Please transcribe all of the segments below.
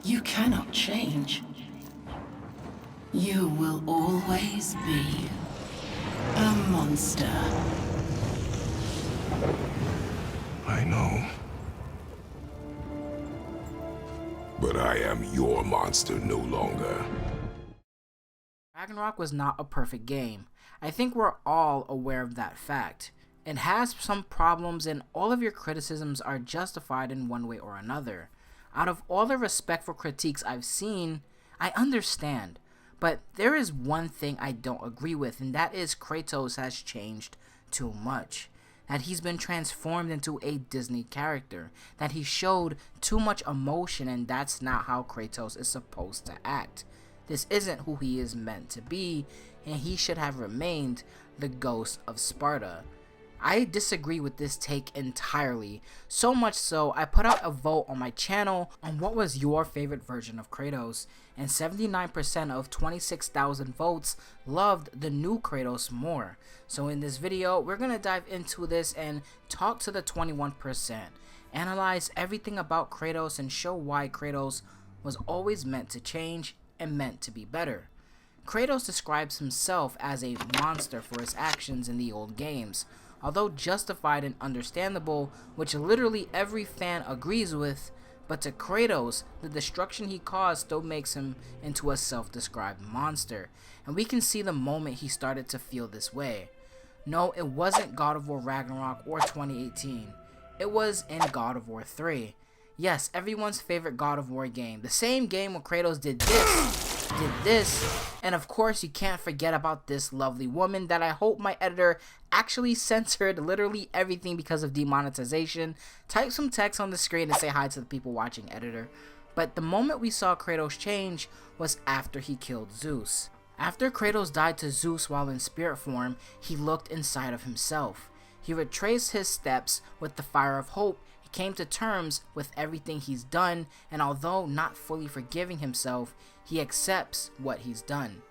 You cannot change. You will always be a monster. I know. But I am your monster no longer. Ragnarok was not a perfect game. I think we're all aware of that fact. It has some problems and all of your criticisms are justified in one way or another. Out of all the respectful critiques I've seen, I understand. But there is one thing I don't agree with, and that is Kratos has changed too much. That he's been transformed into a Disney character. That he showed too much emotion, and that's not how Kratos is supposed to act. This isn't who he is meant to be, and he should have remained the ghost of Sparta. I disagree with this take entirely, so much so I put out a vote on my channel on what was your favorite version of Kratos, and 79% of 26,000 votes loved the new Kratos more. So in this video, we're going to dive into this and talk to the 21%, analyze everything about Kratos and show why Kratos was always meant to change and meant to be better. Kratos describes himself as a monster for his actions in the old games, although justified and understandable, which literally every fan agrees with, but to Kratos, the destruction he caused still makes him into a self-described monster, and we can see the moment he started to feel this way. No, it wasn't God of War Ragnarok or 2018, it was in God of War 3. Yes, everyone's favorite God of War game, the same game where Kratos did this, and of course you can't forget about this lovely woman that I hope my editor actually censored literally everything because of demonetization. Type some text on the screen and say hi to the people watching, editor. But the moment we saw Kratos change was after he killed Zeus. After Kratos died to Zeus while in spirit form, he looked inside of himself. He retraced his steps with the fire of hope. He came to terms with everything he's done, and although not fully forgiving himself, he accepts what he's done.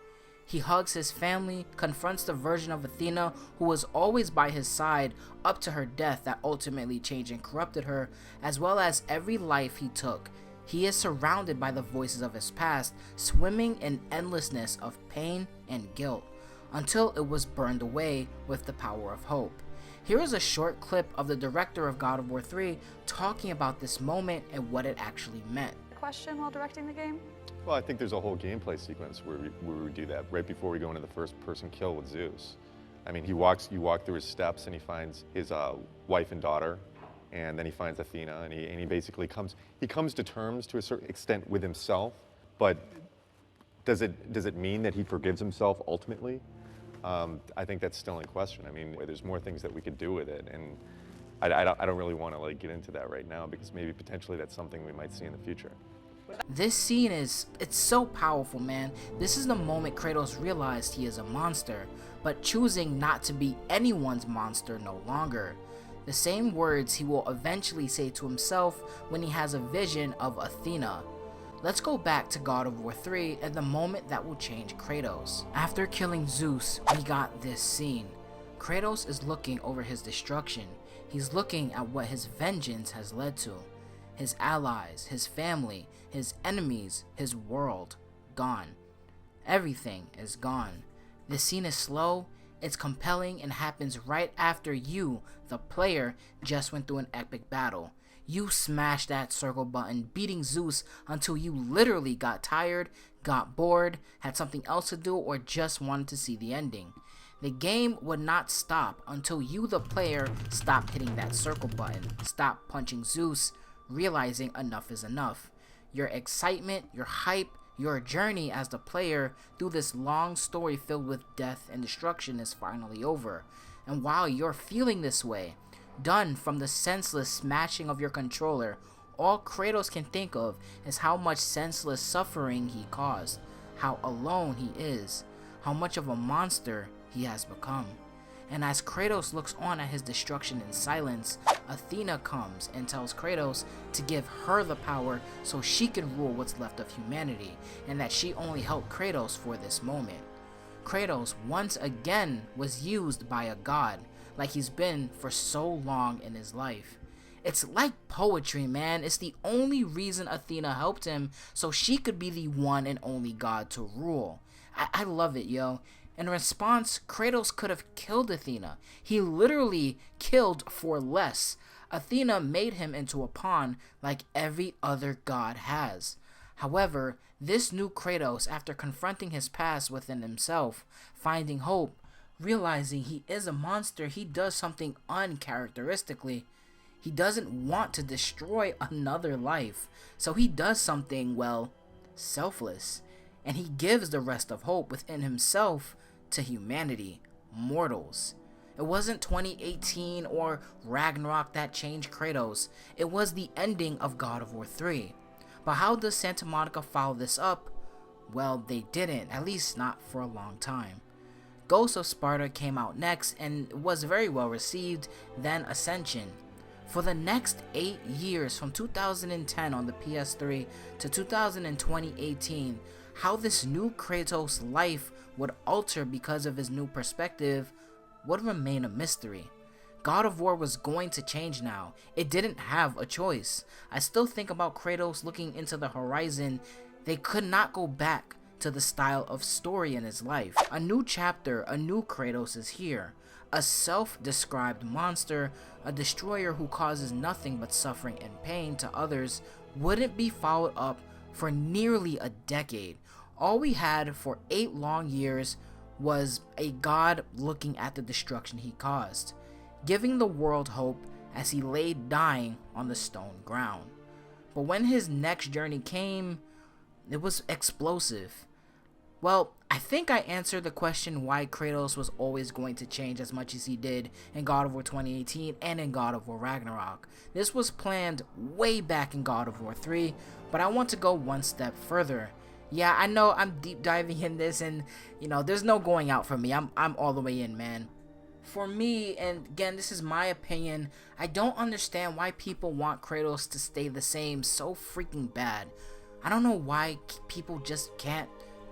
He hugs his family, confronts the version of Athena who was always by his side up to her death that ultimately changed and corrupted her, as well as every life he took. He is surrounded by the voices of his past, swimming in endlessness of pain and guilt, until it was burned away with the power of hope. Here is a short clip of the director of God of War 3 talking about this moment and what it actually meant. Question while directing the game? Well, I think there's a whole gameplay sequence where we do that right before we go into the first person kill with Zeus. I mean, you walk through his steps and he finds his wife and daughter, and then he finds Athena, and he basically comes to terms to a certain extent with himself, but does it mean that he forgives himself ultimately? I think that's still in question. I mean, there's more things that we could do with it, and I don't really want to get into that right now because maybe potentially that's something we might see in the future. This scene it's so powerful, man. This is the moment Kratos realized he is a monster, but choosing not to be anyone's monster no longer. The same words he will eventually say to himself when he has a vision of Athena. Let's go back to God of War 3 and the moment that will change Kratos. After killing Zeus, we got this scene. Kratos is looking over his destruction. He's looking at what his vengeance has led to. His allies, his family, his enemies, his world, gone. Everything is gone. This scene is slow, it's compelling, and happens right after you, the player, just went through an epic battle. You smashed that circle button, beating Zeus until you literally got tired, got bored, had something else to do, or just wanted to see the ending. The game would not stop until you, the player, stopped hitting that circle button, stopped punching Zeus, realizing enough is enough. Your excitement, your hype, your journey as the player through this long story filled with death and destruction is finally over. And while you're feeling this way, done from the senseless smashing of your controller, all Kratos can think of is how much senseless suffering he caused, how alone he is, how much of a monster he has become. And as Kratos looks on at his destruction in silence, Athena comes and tells Kratos to give her the power so she can rule what's left of humanity, and that she only helped Kratos for this moment. Kratos once again was used by a god, like he's been for so long in his life. It's like poetry, man. It's the only reason Athena helped him, so she could be the one and only god to rule. I love it, yo. In response, Kratos could have killed Athena. He literally killed for less. Athena made him into a pawn like every other god has. However, this new Kratos, after confronting his past within himself, finding hope, realizing he is a monster, he does something uncharacteristically. He doesn't want to destroy another life, so he does something, well, selfless, and he gives the rest of hope within himself to humanity, mortals. It wasn't 2018 or Ragnarok that changed Kratos, it was the ending of God of War 3. But how does Santa Monica follow this up? Well, they didn't, at least not for a long time. Ghost of Sparta came out next and was very well received, then Ascension. For the next 8 years, from 2010 on the PS3 to 2018, how this new Kratos' life would alter because of his new perspective would remain a mystery. God of War was going to change now. It didn't have a choice. I still think about Kratos looking into the horizon. They could not go back to the style of story in his life. A new chapter, a new Kratos is here. A self-described monster, a destroyer who causes nothing but suffering and pain to others, wouldn't be followed up for nearly a decade. All we had for 8 long years was a god looking at the destruction he caused, giving the world hope as he lay dying on the stone ground. But when his next journey came, it was explosive. Well, I think I answered the question why Kratos was always going to change as much as he did in God of War 2018 and in God of War Ragnarok. This was planned way back in God of War 3, but I want to go one step further. Yeah, I know I'm deep diving in this, and there's no going out for me. I'm all the way in, man. For me, and again, this is my opinion, I don't understand why people want Kratos to stay the same so freaking bad. I don't know why people just can't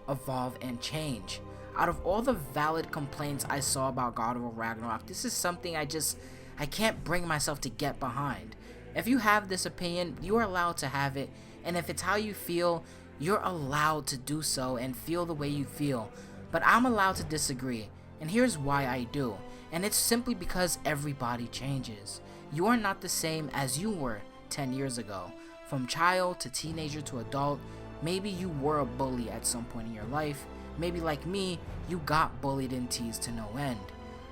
evolve and change. Out of all the valid complaints I saw about God of War Ragnarok, this is something I can't bring myself to get behind. If you have this opinion, you are allowed to have it, and if it's how you feel, you're allowed to do so and feel the way you feel. But I'm allowed to disagree, and here's why I do. And it's simply because everybody changes. You are not the same as you were 10 years ago. From child to teenager to adult, maybe you were a bully at some point in your life. Maybe like me, you got bullied and teased to no end.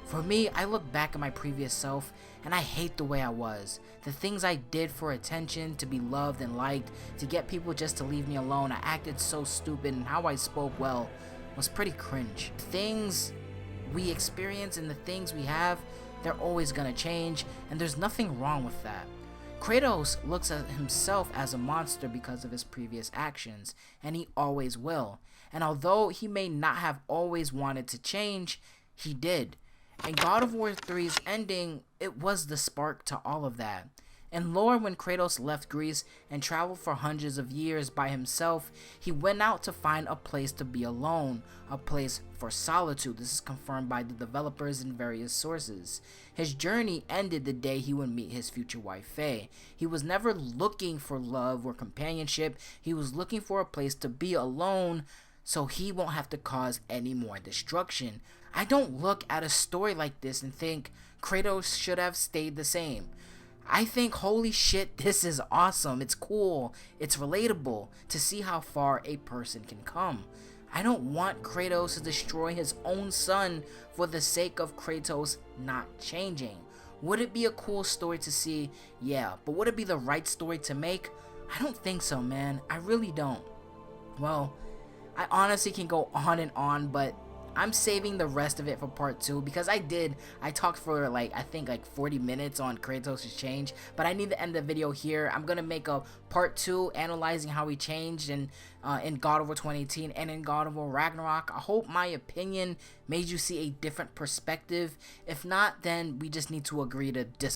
For me, I look back at my previous self and I hate the way I was. The things I did for attention, to be loved and liked, to get people just to leave me alone. I acted so stupid, and how I spoke, well, was pretty cringe. Things we experience and the things we have, they're always gonna change, and there's nothing wrong with that. Kratos looks at himself as a monster because of his previous actions, and he always will. And although he may not have always wanted to change, he did. And God of War 3's ending, it was the spark to all of that. In lore, when Kratos left Greece and traveled for hundreds of years by himself, he went out to find a place to be alone, a place for solitude. This is confirmed by the developers in various sources. His journey ended the day he would meet his future wife, Faye. He was never looking for love or companionship. He was looking for a place to be alone so he won't have to cause any more destruction. I don't look at a story like this and think Kratos should have stayed the same. I think, holy shit, this is awesome. It's cool. It's relatable to see how far a person can come. I don't want Kratos to destroy his own son for the sake of Kratos not changing. Would it be a cool story to see? Yeah, but would it be the right story to make? I don't think so, man. I really don't. Well, I honestly can go on and on, but I'm saving the rest of it for part 2 because I talked for I think 40 minutes on Kratos' change, but I need to end the video here. I'm gonna make a part 2 analyzing how he changed in God of War 2018 and in God of War Ragnarok. I hope my opinion made you see a different perspective. If not, then we just need to agree to disagree.